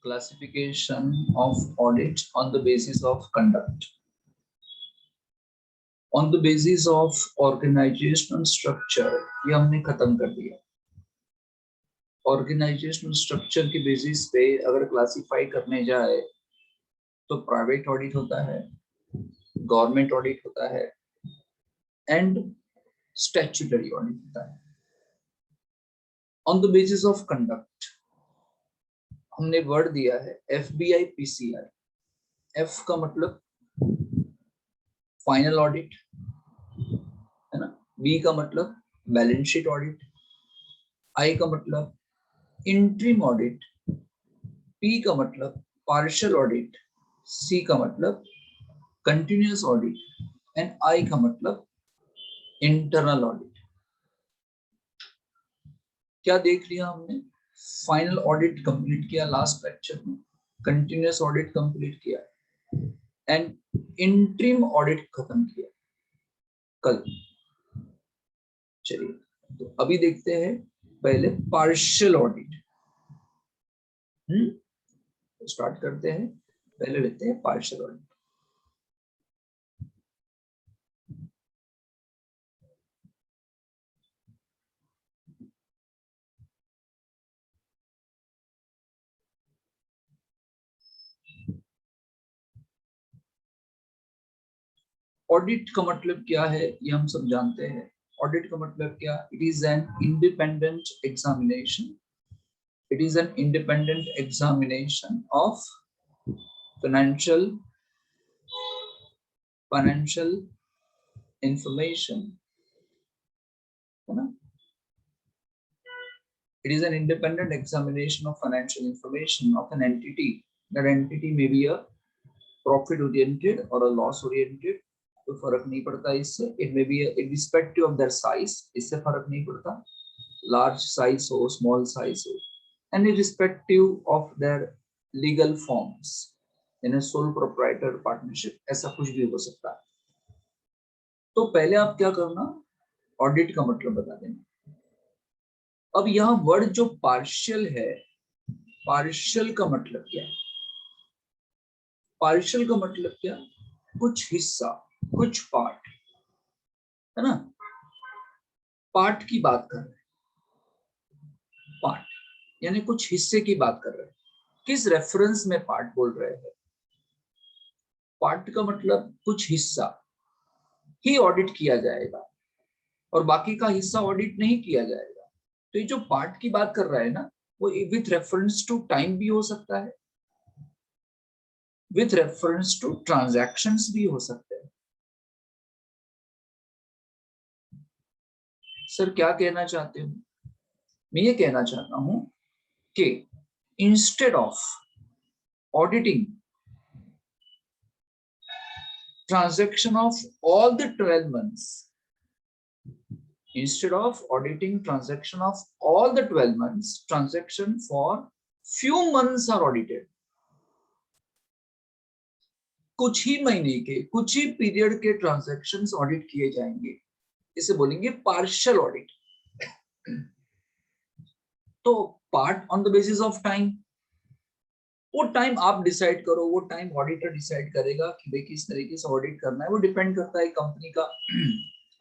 classification of audit on the basis of conduct, on the basis of organizational structure, ये हमने खत्म कर दिया। ऑर्गेनाइजेशनल स्ट्रक्चर के बेसिस पे अगर क्लासिफाई करने जाए तो प्राइवेट ऑडिट होता है, गवर्नमेंट ऑडिट होता है एंड स्टैट्यूटरी ऑडिट होता है। On the basis of conduct हमने वर्ड दिया है FBI PCI। एफ का मतलब फाइनल ऑडिट है ना, बी का मतलब बैलेंस शीट ऑडिट, आई का मतलब इंटरिम ऑडिट, पी का मतलब पार्शियल ऑडिट, सी का मतलब कंटिन्यूअस ऑडिट एंड आई का मतलब इंटरनल ऑडिट। क्या देख लिया हमने? फाइनल ऑडिट कंप्लीट किया लास्ट लेक्चर में, कंटिन्यूअस ऑडिट कंप्लीट किया एंड इंटरिम ऑडिट खत्म किया कल। चलिए तो अभी देखते हैं पहले पार्शियल ऑडिट। स्टार्ट करते हैं, पहले लेते हैं पार्शियल ऑडिट। ऑडिट का मतलब क्या है ये हम सब जानते हैं। ऑडिट का मतलब क्या? It is an independent examination, it is an independent examination of financial information, है ना? It is an independent examination of financial information of an entity. That entity may be a profit oriented or a loss oriented, तो फर्क नहीं पड़ता इससे। It may be irrespective of their size, इससे फर्क नहीं पड़ता, large size हो, small size हो, and irrespective of their legal forms, यानी sole proprietor partnership, ऐसा कुछ भी हो सकता है। तो पहले आप क्या करना, ऑडिट का मतलब बता देना। अब यहाँ वर्ड जो पार्शियल है, पार्शियल का मतलब क्या है? पार्शियल का मतलब क्या? कुछ हिस्सा, कुछ पार्ट, है ना? पार्ट की बात कर रहे हैं, पार्ट यानी कुछ हिस्से की बात कर रहे हैं। किस रेफरेंस में पार्ट बोल रहे हैं? पार्ट का मतलब कुछ हिस्सा ही ऑडिट किया जाएगा और बाकी का हिस्सा ऑडिट नहीं किया जाएगा। तो ये जो पार्ट की बात कर रहा है ना, वो विथ रेफरेंस टू टाइम भी हो सकता है, विथ रेफरेंस टू ट्रांजैक्शंस भी हो सकते हैं। सर क्या कहना चाहते हो? मैं ये कहना चाहता हूं कि instead of auditing transaction of all the 12 months, instead of auditing transaction of all the 12 months, transaction for few months are audited. कुछ ही महीने के, कुछ ही पीरियड के ट्रांजैक्शंस ऑडिट किए जाएंगे, इसे बोलेंगे पार्शियल ऑडिट। तो part on the basis of time, वो टाइम आप डिसाइड करो, वो टाइम ऑडिटर डिसाइड करेगा कि भाई किस तरीके से ऑडिट करना है। वो डिपेंड करता है कंपनी का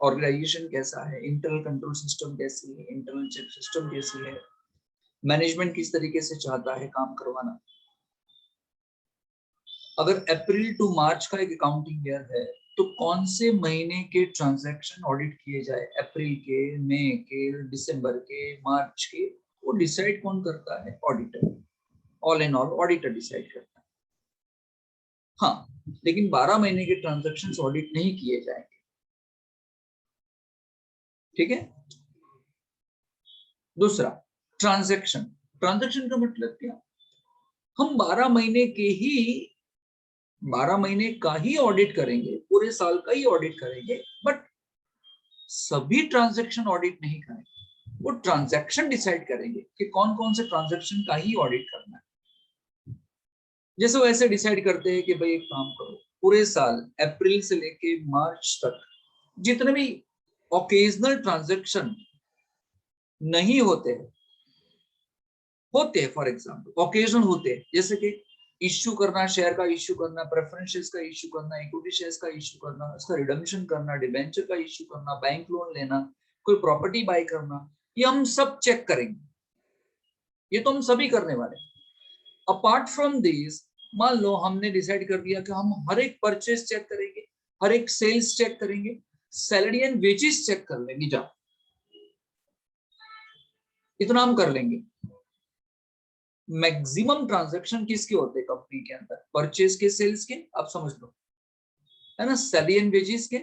ऑर्गेनाइजेशन कैसा है, इंटरनल कंट्रोल सिस्टम कैसी है, इंटरनल चेक सिस्टम कैसी है, मैनेजमेंट किस तरीके से चाहता है काम करवाना। अगर अप्रैल टू मार्च का एक अकाउंटिंग ईयर है तो कौन से महीने के ट्रांजैक्शन ऑडिट किए जाए, अप्रैल के, मई के, दिसंबर के, मार्च के, वो डिसाइड कौन करता है? Auditor. All in all auditor decide करता है। हाँ, लेकिन 12 महीने के ट्रांजैक्शंस ऑडिट नहीं किए जाएंगे, ठीक है? दूसरा, ट्रांजैक्शन। ट्रांजैक्शन का मतलब क्या? हम 12 महीने के ही 12 महीने का ही ऑडिट करेंगे, पूरे साल का ही ऑडिट करेंगे, बट सभी ट्रांजैक्शन ऑडिट नहीं करेंगे। वो ट्रांजैक्शन डिसाइड करेंगे कि कौन कौन से ट्रांजैक्शन का ही ऑडिट करना है। जैसे वो ऐसे डिसाइड करते हैं कि भाई एक काम करो, पूरे साल अप्रैल से लेके मार्च तक जितने भी ओकेजनल ट्रांजैक्शन नहीं होते हैं, होते हैं, फॉर एग्जाम्पल ओकेजनल होते हैं, जैसे कि इश्यू करना, शेयर का इश्यू करना, प्रेफरेंस का इश्यू करना, इक्विटी शेयर्स का इश्यू करना, उसका रिडम्पशन करना, डिबेंचर का इश्यू करना, बैंक लोन लेना, कोई प्रॉपर्टी बाय करना, ये हम सब चेक करेंगे, ये तो हम सभी करने वाले। अपार्ट फ्रॉम दिस, मान लो हमने डिसाइड कर दिया कि हम हर एक परचेज चेक करेंगे, हर एक सेल्स चेक करेंगे, सैलरी एंड वेजेस चेक कर लेंगे, जा इतना हम कर लेंगे। मैक्सिमम ट्रांजैक्शन किसके होते हैं कंपनी के अंदर? परचेज के, सेल्स के, आप समझ लो, है ना, सैलरी एंड वेजेस के,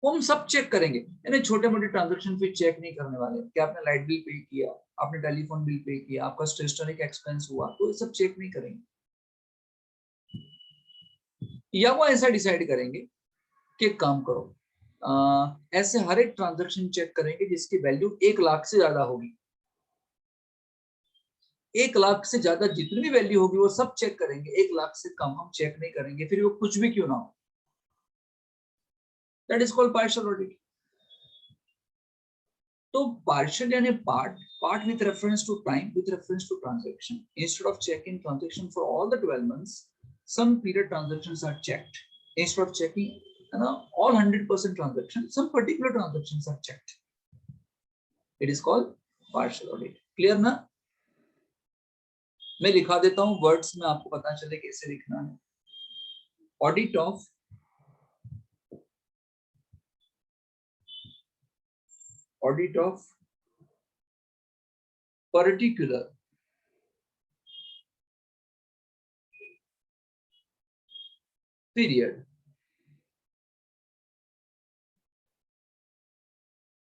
वो हम सब चेक करेंगे। यानी छोटे मोटे ट्रांजैक्शन फिर चेक नहीं करने वाले कि आपने लाइट बिल पे किया, आपने टेलीफोन बिल पे किया, आपका स्टेशनरी का एक्सपेंस हुआ, तो ये सब चेक नहीं करेंगे। या वो ऐसा डिसाइड करेंगे कि एक काम करो, ऐसे हर एक ट्रांजैक्शन चेक करेंगे जिसकी वैल्यू 1 लाख से ज्यादा होगी। 1 लाख से ज्यादा जितनी भी वैल्यू होगी वो सब चेक करेंगे, 1 लाख से कम हम चेक नहीं करेंगे, फिर वो कुछ भी क्यों ना हो। That is called partial audit. तो पार्शियल यानी part with reference to time, with reference to transaction. Instead of checking transaction for all the 12 months, some period transactions are checked. Instead of checking, you know, all 100% transactions, some particular transactions are checked. It is called partial audit. Clear ना? मैं लिखा देता हूँ words में, आपको पता चले कैसे लिखना है। Audit of particular period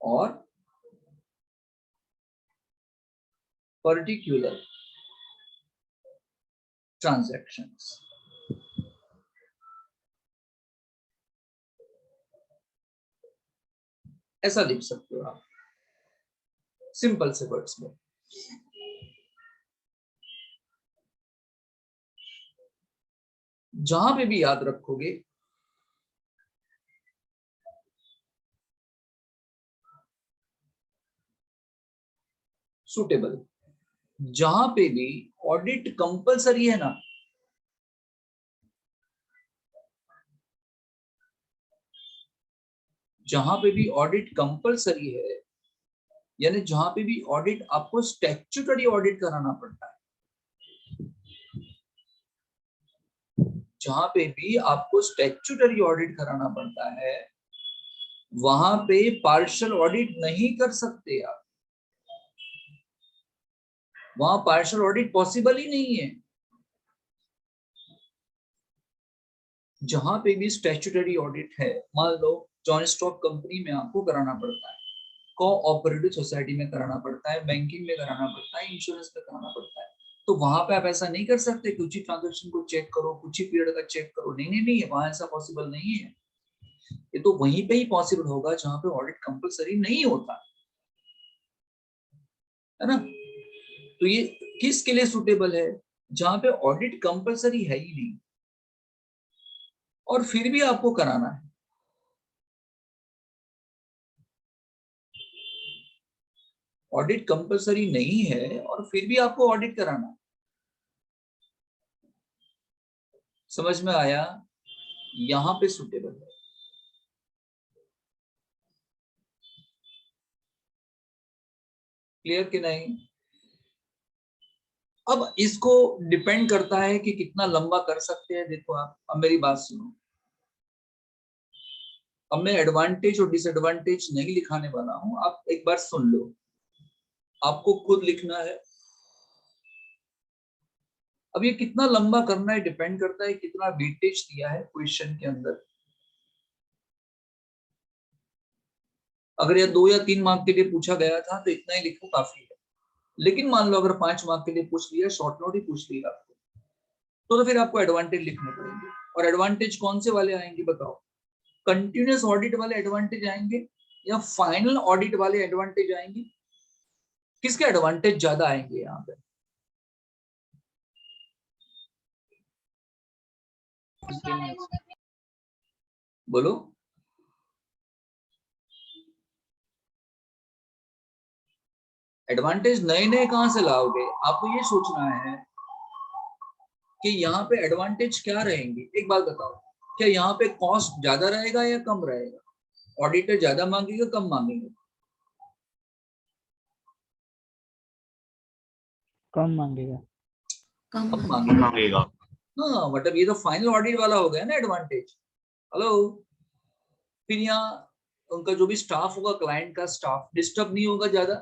or particular transactions. ऐसा लिख सकते हो आप सिंपल से वर्ड्स में। जहां पे भी याद रखोगे सुटेबल, जहां पे भी ऑडिट कंपलसरी है ना, जहां पे भी ऑडिट कंपलसरी है, यानी जहां पे भी ऑडिट आपको स्टैट्यूटरी ऑडिट कराना पड़ता है, जहां पे भी आपको स्टैट्यूटरी ऑडिट कराना पड़ता है, वहां पे पार्शियल ऑडिट नहीं कर सकते आप, वहां पार्शियल ऑडिट पॉसिबल ही नहीं है। जहां पे भी स्टैट्यूटरी ऑडिट है, मान लो जॉइंट स्टॉक कंपनी में आपको कराना पड़ता है, कोऑपरेटिव सोसाइटी में कराना पड़ता है, बैंकिंग में कराना पड़ता है, इंश्योरेंस में कराना पड़ता है, तो वहां पे आप ऐसा नहीं कर सकते कुछ ही ट्रांजेक्शन को चेक करो, कुछ ही पीरियड का चेक करो, नहीं नहीं नहीं, वहां ऐसा पॉसिबल नहीं है। ये तो वहीं पे ही पॉसिबल होगा जहां पे ऑडिट कंपलसरी नहीं होता, है ना। तो ये किसके लिए सुटेबल है? जहां पे ऑडिट कंपलसरी है ही नहीं और फिर भी आपको कराना है। ऑडिट कंपलसरी नहीं है और फिर भी आपको ऑडिट कराना है। समझ में आया? यहां पे सुटेबल है। क्लियर कि नहीं? अब इसको डिपेंड करता है कि कितना लंबा कर सकते हैं। देखो आप अब मेरी बात सुनो, अब मैं एडवांटेज और डिसएडवांटेज नहीं लिखाने वाला हूं, आप एक बार सुन लो, आपको खुद लिखना है। अब ये कितना लंबा करना है डिपेंड करता है कितना वेटेज दिया है क्वेश्चन के अंदर। अगर ये 2 या 3 मार्क के लिए पूछा गया था तो इतना ही लिखो काफी है, लेकिन मान लो अगर 5 मार्क के लिए पूछ लिया, शॉर्ट नोट ही पूछ लिया आपको, तो फिर आपको एडवांटेज लिखने पड़ेंगे। और एडवांटेज कौन से वाले आएंगे बताओ? कंटिन्यूअस ऑडिट वाले एडवांटेज आएंगे या फाइनल ऑडिट वाले एडवांटेज आएंगे? किसके एडवांटेज ज्यादा आएंगे यहाँ पे? बोलो। एडवांटेज नए नए कहां से लाओगे? आपको ये सोचना है कि यहाँ पे एडवांटेज क्या रहेंगे। एक बात बताओ, क्या यहाँ पे कॉस्ट ज्यादा रहेगा या कम रहेगा? ऑडिटर ज्यादा मांगेगा कम मांगेगा? कम मांगेगा। कम मांगेगा। हाँ, मतलब ये तो फाइनल ऑडिट वाला हो गया ना एडवांटेज। हेलो, फिर यहाँ उनका जो भी स्टाफ होगा, क्लाइंट का स्टाफ डिस्टर्ब नहीं होगा ज्यादा,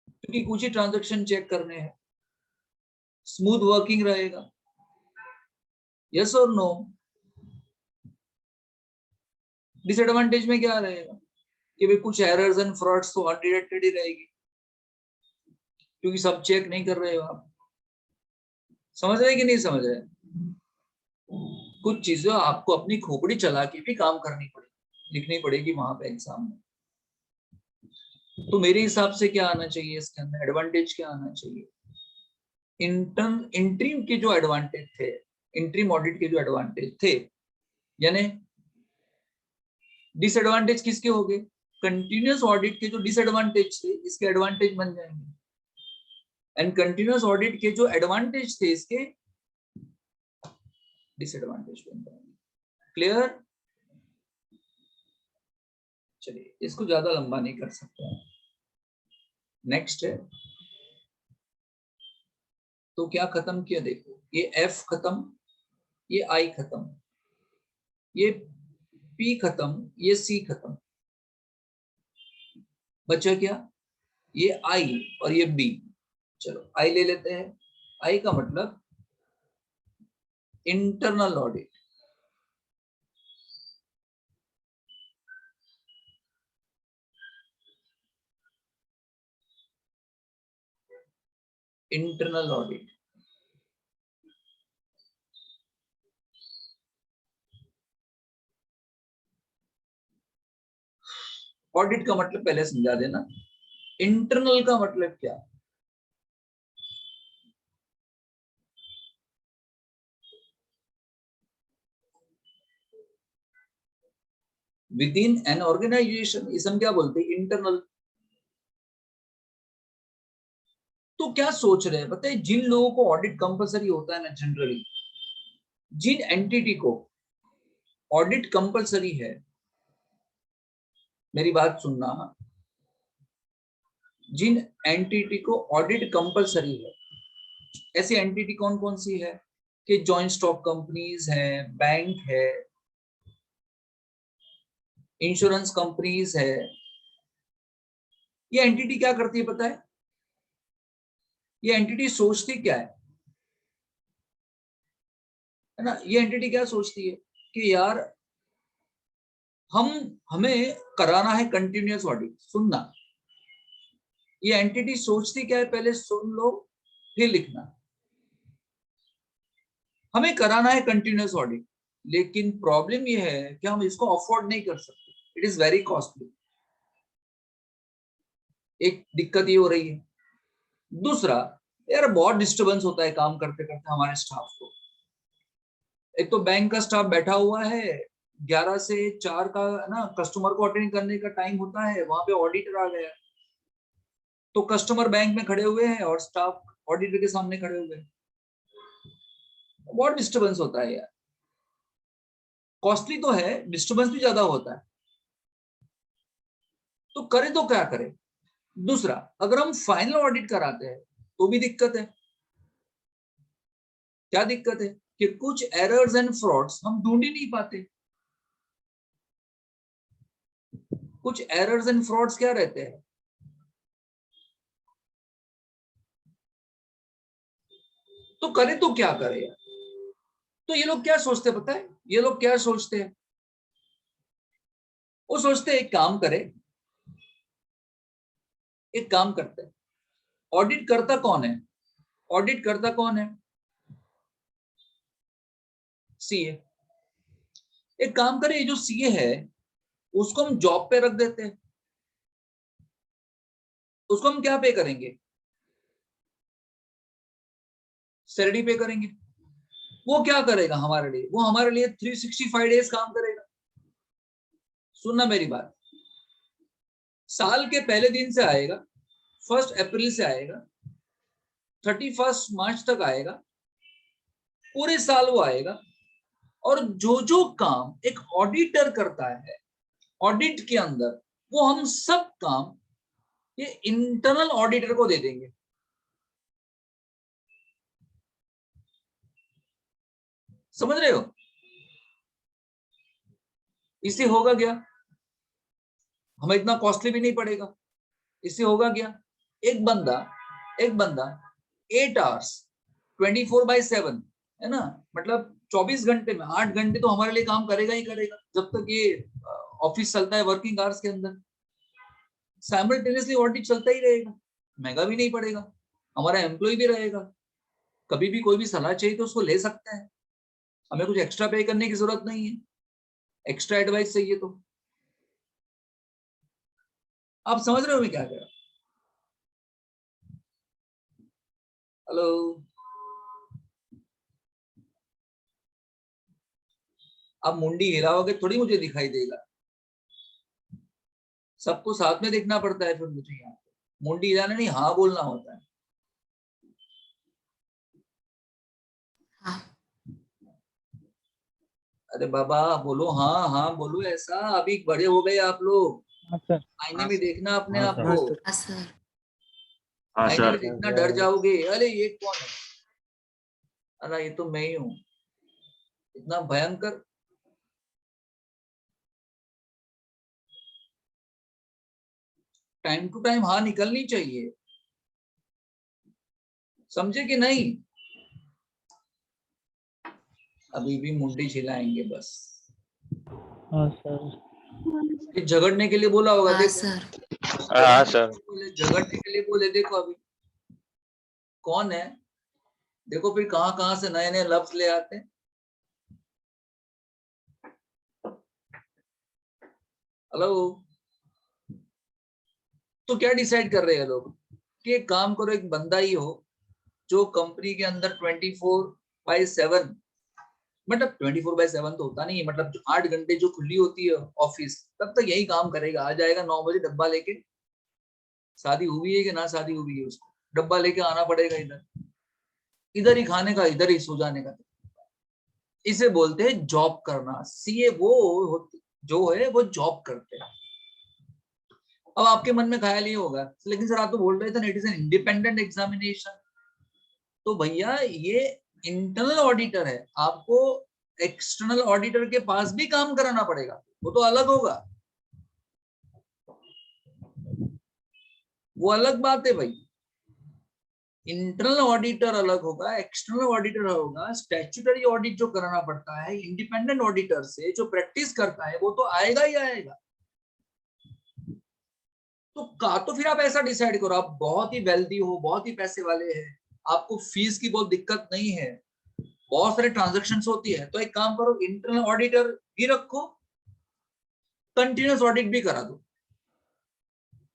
क्योंकि कुछ ही ट्रांजैक्शन चेक करने हैं, स्मूथ वर्किंग रहेगा। यस और नो? डिसएडवांटेज में क्या रहेगा कि भाई कुछ एरर्स एंड फ्रॉड्स तो अनडिटेक्टेड ही रहेगी, क्योंकि सब चेक नहीं कर रहे हो आप। समझ रहे कि नहीं समझ रहे? कुछ चीजें आपको अपनी खोपड़ी चला के भी काम करनी पड़ेगी, लिखनी पड़ेगी वहां पे एग्जाम में। तो मेरे हिसाब से क्या आना चाहिए इसके अंदर, एडवांटेज क्या आना चाहिए? इंट्रीम के जो एडवांटेज थे, इंट्रीम ऑडिट के जो एडवांटेज थे, यानी डिसएडवांटेज किसके हो गए? कंटिन्यूअस ऑडिट के जो डिसएडवांटेज थे, इसके एडवांटेज बन जाएंगे। एंड कंटिन्यूअस ऑडिट के जो एडवांटेज थे, इसके डिसएडवांटेज बन जाएंगे। क्लियर? चलिए, इसको ज्यादा लंबा नहीं कर सकते हैं। नेक्स्ट है, तो क्या खत्म किया? देखो, ये एफ खत्म, ये आई खत्म, ये पी खत्म, ये सी खत्म, बचा क्या? ये आई और ये बी। चलो आई ले लेते हैं। आई का मतलब internal audit. Internal audit, audit का मतलब पहले समझा देना। इंटरनल का मतलब क्या? विद इन एन ऑर्गेनाइजेशन, इसे हम क्या बोलते हैं? इंटरनल। तो क्या सोच रहे हैं बताइए, जिन लोगों को ऑडिट कंपलसरी होता है ना, जनरली जिन एंटिटी को ऑडिट कंपलसरी है, मेरी बात सुनना, जिन एंटिटी को ऑडिट कंपलसरी है, ऐसी एंटिटी कौन कौन सी है? कि जॉइंट स्टॉक कंपनीज है, बैंक है, इंश्योरेंस कंपनीज है। ये एंटिटी क्या करती है पता है? ये एंटिटी सोचती क्या है ना? ये एंटिटी क्या सोचती है कि यार हमें कराना है कंटिन्यूअस ऑडिट। सुनना, ये एंटिटी सोचती क्या है, पहले सुन लो फिर लिखना। हमें कराना है कंटिन्यूअस ऑडिट, लेकिन प्रॉब्लम ये है कि हम इसको अफोर्ड नहीं कर सकते, इट इज वेरी कॉस्टली। एक दिक्कत ये हो रही है। दूसरा, यार बहुत डिस्टरबेंस होता है काम करते करते हमारे स्टाफ को। एक तो बैंक का स्टाफ बैठा हुआ है, 11 से 4 का ना कस्टमर को अटेंड करने का टाइम होता है, वहां पे ऑडिटर आ गया, तो कस्टमर बैंक में खड़े हुए हैं और स्टाफ ऑडिटर के सामने खड़े हुए हैं। बहुत डिस्टरबेंस होता है यार, कॉस्टली तो है, डिस्टरबेंस भी ज्यादा होता है। तो करे तो क्या करे? दूसरा, अगर हम फाइनल ऑडिट कराते हैं तो भी दिक्कत है। क्या दिक्कत है? कि कुछ एरर्स एंड फ्रॉड्स हम ढूंढ ही नहीं पाते। कुछ एरर्स एंड फ्रॉड्स क्या रहते हैं? तो करे तो क्या करे यार? तो ये लोग क्या सोचते हैं पता है? ये लोग क्या सोचते हैं? वो सोचते हैं एक काम करे, एक काम करते हैं। ऑडिट करता कौन है? ऑडिट करता कौन है? सीए। एक काम करे, ये जो सीए है उसको हम जॉब पे रख देते हैं। उसको हम क्या पे करेंगे? सैलरी पे करेंगे। वो क्या करेगा हमारे लिए? वो हमारे लिए 365 डेज काम करेगा। सुनना मेरी बात, साल के पहले दिन से आएगा, 1 अप्रैल से आएगा, 31 मार्च तक आएगा, पूरे साल वो आएगा। और जो जो काम एक ऑडिटर करता है ऑडिट के अंदर, वो हम सब काम ये इंटरनल ऑडिटर को दे देंगे। समझ रहे हो? इससे होगा क्या, हमें इतना कॉस्टली भी नहीं पड़ेगा। इससे होगा क्या, एक बंदा 8 आवर्स 24/7 है ना, मतलब 24 घंटे में 8 घंटे तो हमारे लिए काम करेगा ही करेगा, जब तक ये ऑफिस चलता है वर्किंग आवर्स के अंदर। साइमल्टेनियसली ऑडिट चलता ही रहेगा, महंगा भी नहीं पड़ेगा, हमारा एम्प्लॉय भी रहेगा, कभी भी कोई भी सलाह चाहिए तो उसको ले सकता है, हमें कुछ एक्स्ट्रा पे करने की जरूरत नहीं है, एक्स्ट्रा एडवाइस चाहिए तो। आप समझ रहे हो मैं क्या कह रहा हूं? हेलो, आप मुंडी हिलाओगे थोड़ी मुझे दिखाई देगा, सबको साथ में देखना पड़ता है फिर मुझे, यहाँ पे मुंडी हिलाना नहीं, हाँ बोलना होता है। हाँ। अरे बाबा बोलो, हाँ हाँ बोलो, ऐसा अभी बड़े हो गए आप लोग, हाँ सर। आईने में देखना अपने हाँ आप सर। को, हाँ सर। हाँ आईने में सर। देखना डर जाओगे, अरे ये कौन है, अरे ये तो मैं ही हूँ, इतना भयंकर। टाइम टू टाइम हाँ निकलनी चाहिए, समझे कि नहीं? अभी भी मुंडी छिलाएंगे बस, हाँ सर। ये झगड़ने के लिए बोला होगा, हाँ देखो सर। हाँ सर। झगड़ने के लिए बोले, देखो अभी कौन है, देखो फिर कहां कहां से नए नए लफ्ज ले आते हैं। हेलो, तो क्या डिसाइड कर रहे हैं लोग कि एक काम करो, एक बंदा ही हो जो कंपनी के अंदर 24/7, मतलब 24/7 तो होता नहीं है, मतलब 8 घंटे जो खुली होती है ऑफिस, तब तक यही काम करेगा, आ जाएगा 9 बजे डब्बा लेके, शादी हुई है कि ना शादी हुई है उसको, डब्बा लेके आना पड़ेगा, इधर इधर ही खाने का, इधर ही सो जाने का। इसे बोलते हैं जॉब करना। सीए वो जो है वो जॉब करते हैं। अब आपके मन में ख्याल ये होगा, लेकिन सर आप तो बोल रहे थे it is an independent examination, तो भैया ये इंटरनल ऑडिटर है, आपको एक्सटर्नल ऑडिटर के पास भी काम कराना पड़ेगा, वो तो अलग होगा, वो अलग बात है भाई। इंटरनल ऑडिटर अलग होगा, एक्सटर्नल ऑडिटर होगा, स्टैट्यूटरी ऑडिट जो कराना पड़ता है इंडिपेंडेंट ऑडिटर से, जो प्रैक्टिस करता है वो तो आएगा ही आएगा। तो फिर आप ऐसा डिसाइड करो, आप बहुत ही वेल्दी हो, बहुत ही पैसे वाले हैं, आपको फीस की बहुत दिक्कत नहीं है, बहुत सारे ट्रांजेक्शन्स होती है, तो एक काम करो, इंटरनल ऑडिटर भी रखो, कंटिन्यूस ऑडिट भी करा दो।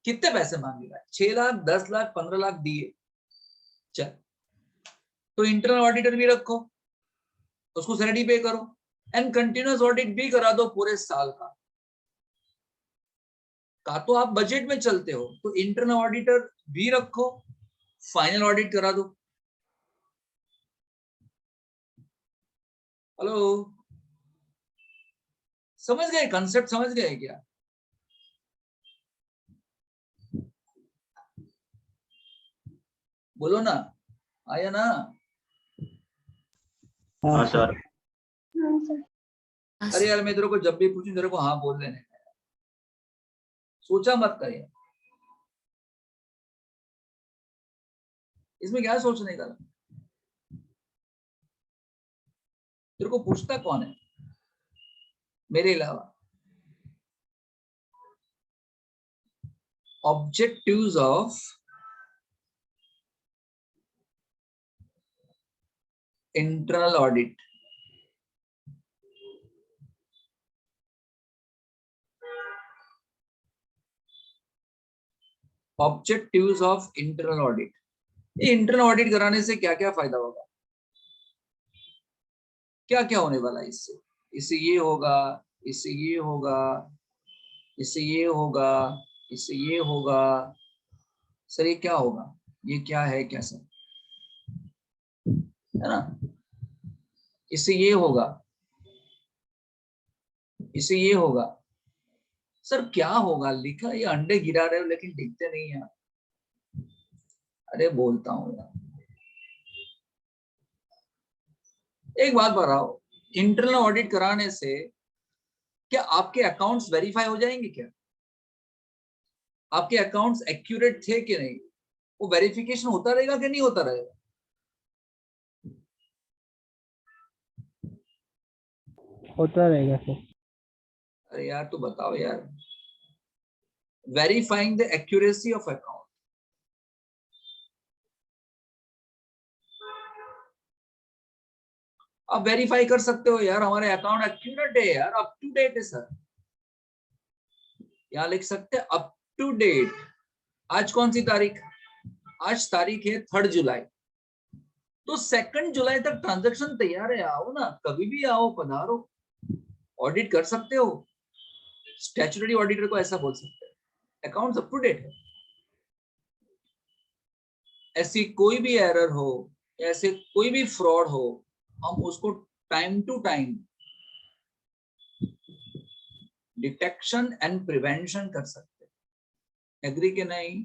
कितने पैसे मांगेगा, 6 लाख 10 लाख 15 लाख दिए, चल, तो इंटरनल ऑडिटर भी रखो, उसको सैलरी पे करो, एंड कंटिन्यूस ऑडिट भी करा दो पूरे साल का तो आप बजट में चलते हो, तो इंटरनल ऑडिटर भी रखो, फाइनल ऑडिट करा दो। हेलो, समझ गए कंसेप्ट, समझ गए क्या? बोलो ना, आया ना? हाँ सर। हाँ अरे सर। यार मैं तेरे को जब भी पूछूं तेरे को हाँ बोल देने का, सोचा मत कर यार, इसमें क्या सोचने का, तेरे को पूछता कौन है मेरे अलावा? Objectives of internal audit, objectives of internal audit, ये इंटरनल ऑडिट कराने से क्या क्या फायदा होगा, क्या क्या होने वाला है इससे? इससे ये होगा, इससे ये होगा, इससे ये होगा, इससे ये होगा, सर ये क्या होगा, ये क्या है, क्या सर, है ना, इससे ये होगा, इससे ये होगा। सर क्या होगा, लिखा ये अंडे गिरा रहे हो लेकिन लिखते नहीं यार। अरे बोलता हूँ यार, एक बात बताओ, इंटरनल ऑडिट कराने से क्या आपके अकाउंट्स वेरीफाई हो जाएंगे क्या? आपके अकाउंट्स एक्यूरेट थे कि नहीं, वो वेरिफिकेशन होता रहेगा कि नहीं होता रहेगा? होता रहेगा सर। अरे यार तो बताओ यार, verifying the accuracy of account. आप वेरीफाई कर सकते हो यार, हमारे अकाउंट एक्यूरेट है यार, अप टू डेट है सर। यहाँ लिख सकते हैं अप टू डेट। आज कौन सी तारीख? आज तारीख है 3 जुलाई। तो 2 जुलाई तक ट्रांजैक्शन तैयार है, आओ ना, कभी भी आओ, पधारो, ऑडिट कर सकते हो। स्टैट्यूटरी ऑडिटर को ऐसा बोल सकते हैं, अकाउंट्स अप टू डेट है। ऐसी कोई भी एरर हो, ऐसे कोई भी फ्रॉड हो, हम उसको time to time detection and prevention कर सकते हैं। एग्री के नहीं?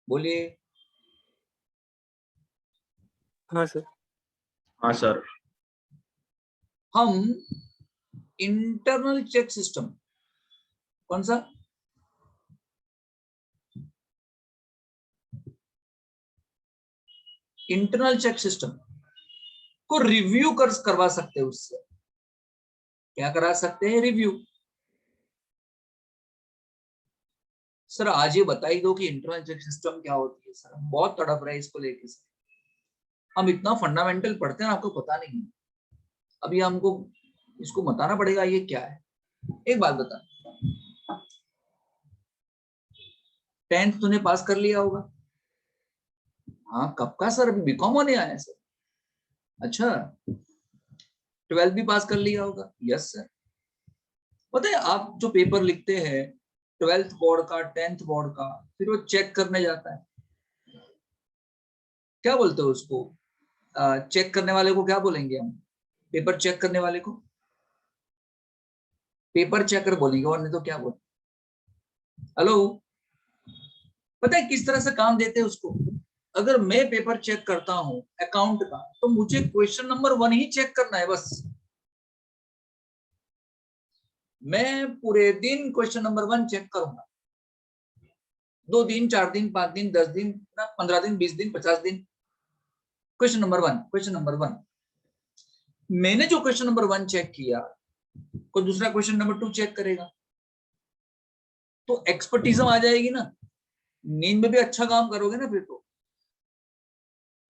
बोलिए। हाँ सर। हाँ सर। हम इंटरनल चेक सिस्टम, कौन सा? इंटरनल चेक सिस्टम को रिव्यू करवा सकते हैं। उससे क्या करा सकते हैं? रिव्यू। सर आज ये बता ही दो कि इंटरनल चेक सिस्टम क्या होती है। सर हम बहुत तड़प रहे हैं इसको लेके सर, हम इतना फंडामेंटल पढ़ते हैं आपको पता नहीं है, अभी हमको इसको बताना पड़ेगा ये क्या है। एक बात बता, 10th तूने पास कर लिया होगा? हाँ कब का सर? अभी बीकॉम होने आया है सर। अच्छा, 12th भी पास कर लिया होगा? Yes sir. पता है आप जो पेपर लिखते हैं 12th बोर्ड का, 10th बोर्ड का, फिर वो चेक करने जाता है, क्या बोलते हो उसको? चेक करने वाले को क्या बोलेंगे हम? पेपर चेक करने वाले को पेपर चेकर बोलेंगे, और नहीं तो क्या बोलेंगे? हेलो, पता है किस तरह से काम देते हैं उसको? अगर मैं पेपर चेक करता हूं अकाउंट का, तो मुझे क्वेश्चन नंबर 1 ही चेक करना है बस। मैं पूरे दिन क्वेश्चन नंबर 1 चेक करूंगा, 2 दिन, 4 दिन, 5 दिन, 10 दिन, 15 दिन, 20 दिन, 50 दिन, क्वेश्चन नंबर 1, क्वेश्चन नंबर 1। मैंने जो क्वेश्चन नंबर 1 चेक किया, कोई दूसरा क्वेश्चन नंबर 2 चेक करेगा, तो एक्सपर्टीजम आ जाएगी ना, नींद में भी अच्छा काम करोगे ना फिर तो।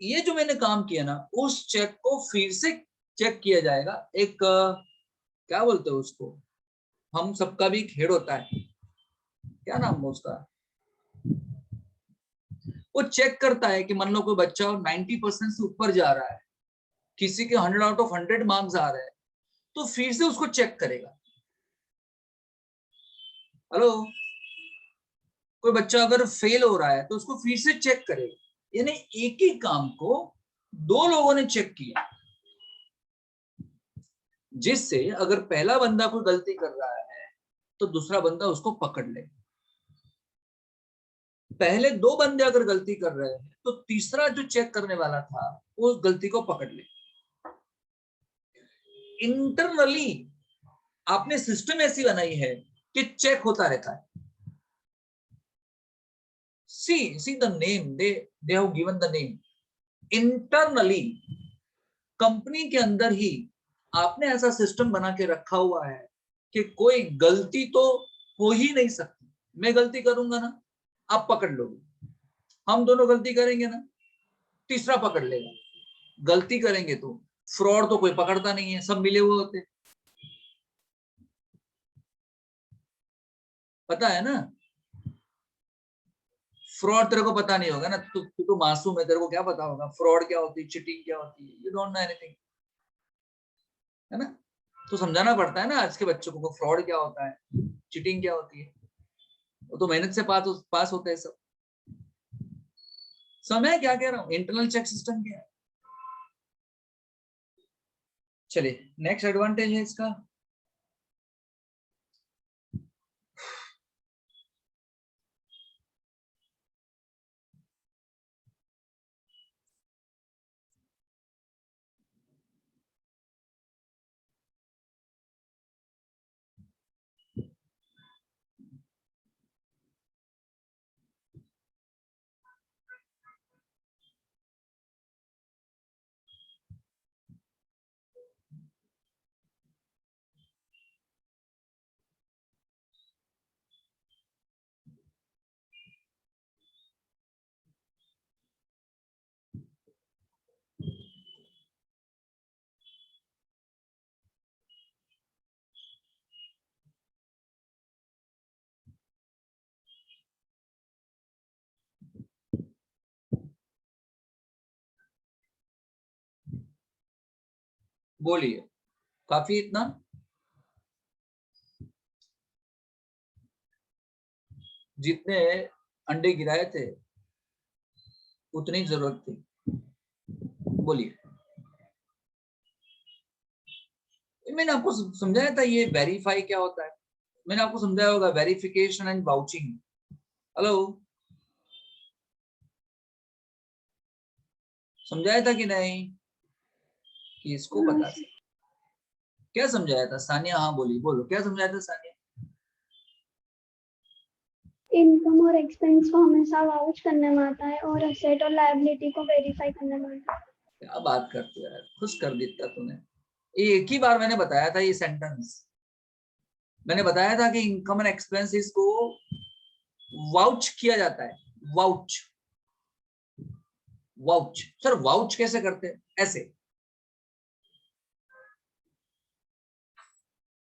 ये जो मैंने काम किया ना, उस चेक को फिर से चेक किया जाएगा। एक क्या बोलते हैं उसको, हम सबका भी एक हेड होता है, क्या नाम है उसका, वो चेक करता है कि मान लो कोई बच्चा 90% से ऊपर जा रहा है, किसी के 100 आउट ऑफ 100 मार्क्स आ रहे हैं, तो फिर से उसको चेक करेगा। हेलो, कोई बच्चा अगर फेल हो रहा है तो उसको फिर से चेक करेगा। यानी एक ही काम को 2 लोगों ने चेक किया, जिससे अगर पहला बंदा कोई गलती कर रहा है तो दूसरा बंदा उसको पकड़ ले। पहले 2 बंदे अगर गलती कर रहे हैं तो तीसरा जो चेक करने वाला था वो उस गलती को पकड़ ले। इंटरनली आपने सिस्टम ऐसी बनाई है कि चेक होता रहता है। see the name, they have given the name internally। Company के अंदर ही आपने ऐसा सिस्टम बना के रखा हुआ है कि कोई गलती तो हो ही नहीं सकती। मैं गलती करूंगा ना, आप पकड़ लोगे, हम दोनों गलती करेंगे ना, तीसरा पकड़ लेगा। गलती करेंगे तो फ्रॉड तो कोई पकड़ता नहीं है, सब मिले हुए होते, पता है ना। फ्रॉड तेरे को पता नहीं होगा ना, तू तो मासूम है, तेरे को क्या पता होगा फ्रॉड क्या होती है, चीटिंग क्या होती है, यू डोंट नो एनीथिंग, है ना। तो समझाना पड़ता है ना आज के बच्चों को फ्रॉड क्या होता है, चीटिंग क्या होती है। वो तो मेहनत से पास होते हैं सब। समय क्या कह रहा हूं, इंटरनल चेक सिस्टम क्या है। चलिए नेक्स्ट एडवांटेज है इसका, बोलिए काफी इतना, जितने अंडे गिराए थे उतनी जरूरत थी। बोलिए, मैंने आपको समझाया था ये वेरीफाई क्या होता है, मैंने आपको समझाया होगा वेरिफिकेशन एंड वाउचिंग। हेलो, समझाया था कि नहीं, कि इसको पता है। क्या समझाया था सानिया? हाँ बोली, बोलो क्या समझाया था सानिया? इनकम और एक्सपेंस को हमेशा वाउच करने में आता है और एसेट और लायबिलिटी को वेरीफाई करने में आता है। क्या बात करते हो यार, खुश कर देता तूने। ये एक ही बार मैंने बताया था ये सेंटेंस, मैंने बताया था कि इनकम एंड एक्सपेंसेस को वाउच किया जाता है। वाउच, वाउच सर, वाउच कैसे करते हैं? ऐसे।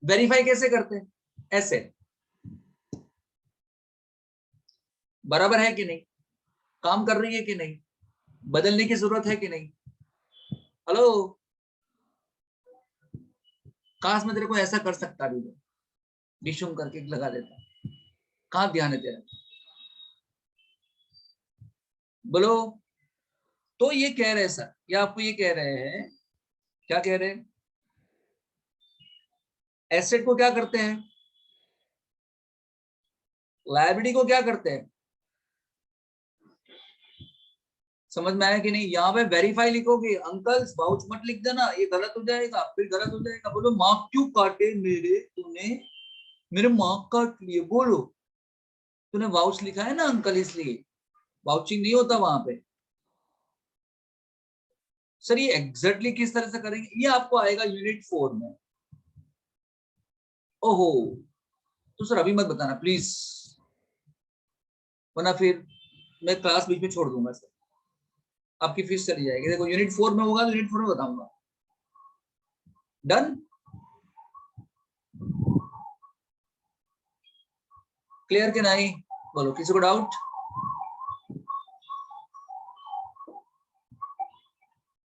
वेरीफाई कैसे करते हैं? ऐसे। बराबर है कि नहीं? काम कर रही है कि नहीं? बदलने की जरूरत है कि नहीं? हेलो, काश मैं तेरे को ऐसा कर सकता भी, डिशुम करके लगा देता। कहाँ ध्यान है तेरा? बोलो। तो ये कह रहे हैं सर, ये आपको ये कह रहे हैं, क्या कह रहे हैं? एसेट को क्या करते हैं, लायबिलिटी को क्या करते हैं। समझ में आया कि नहीं? यहाँ पे वेरीफाई लिखोगे, अंकल वाउच मत लिख देना, ये गलत हो जाएगा, फिर गलत हो जाएगा। बोलो मार्क क्यों काटे मेरे, तूने मेरे मार्क काट लिए। बोलो, तूने वाउच लिखा है ना अंकल, इसलिए वाउचिंग नहीं होता वहां पे। सर ये एग्जैक्टली किस तरह से करेंगे, ये आपको आएगा यूनिट 4 में। ओहो, तो सर अभी मत बताना प्लीज, वरना फिर मैं क्लास बीच में छोड़ दूंगा सर, आपकी फीस चली जाएगी। देखो यूनिट 4 में होगा तो यूनिट 4 में बताऊंगा। डन? क्लियर कि नहीं? बोलो, किसी को डाउट?